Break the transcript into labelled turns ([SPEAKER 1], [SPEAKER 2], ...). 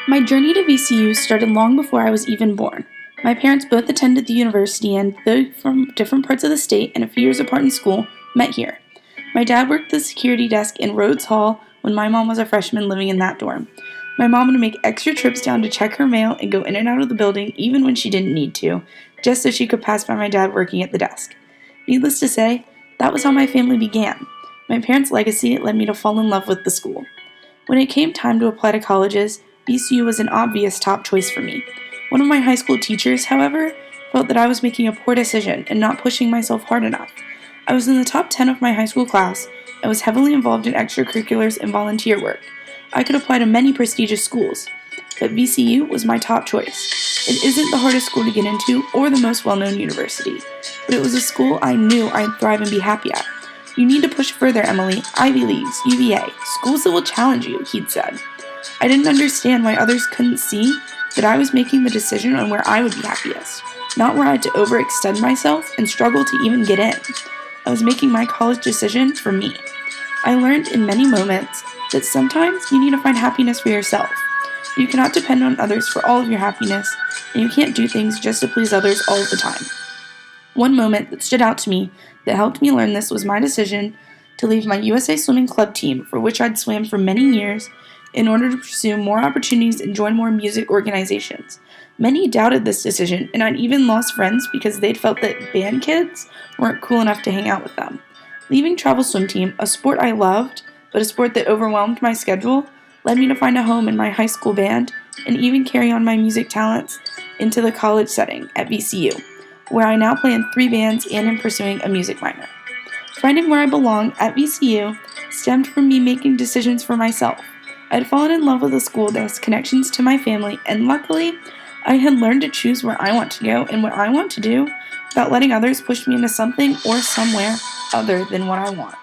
[SPEAKER 1] My journey to VCU started long before I was even born. My parents both attended the university and, though from different parts of the state and a few years apart in school, met here. My dad worked the security desk in Rhodes Hall when my mom was a freshman living in that dorm. My mom would make extra trips down to check her mail and go in and out of the building even when she didn't need to, just so she could pass by my dad working at the desk. Needless to say, that was how my family began. My parents' legacy led me to fall in love with the school. When it came time to apply to colleges, VCU was an obvious top choice for me. One of my high school teachers, however, felt that I was making a poor decision and not pushing myself hard enough. I was in the top 10 of my high school class and was heavily involved in extracurriculars and volunteer work. I could apply to many prestigious schools, but VCU was my top choice. It isn't the hardest school to get into or the most well-known university, but it was a school I knew I'd thrive and be happy at. "You need to push further, Emily. Ivy Leagues, UVA, schools that will challenge you," he'd said. I didn't understand why others couldn't see that I was making the decision on where I would be happiest, not where I had to overextend myself and struggle to even get in. I was making my college decision for me. I learned in many moments that sometimes you need to find happiness for yourself. You cannot depend on others for all of your happiness, and you can't do things just to please others all of the time. One moment that stood out to me that helped me learn this was my decision to leave my USA Swimming Club team, for which I'd swam for many years, in order to pursue more opportunities and join more music organizations. Many doubted this decision, and I'd even lost friends because they'd felt that band kids weren't cool enough to hang out with them. Leaving travel swim team, a sport I loved, but a sport that overwhelmed my schedule, led me to find a home in my high school band and even carry on my music talents into the college setting at VCU, where I now play in 3 bands and am pursuing a music minor. Finding where I belong at VCU stemmed from me making decisions for myself. I had fallen in love with a school that has connections to my family, and luckily, I had learned to choose where I want to go and what I want to do without letting others push me into something or somewhere other than what I want.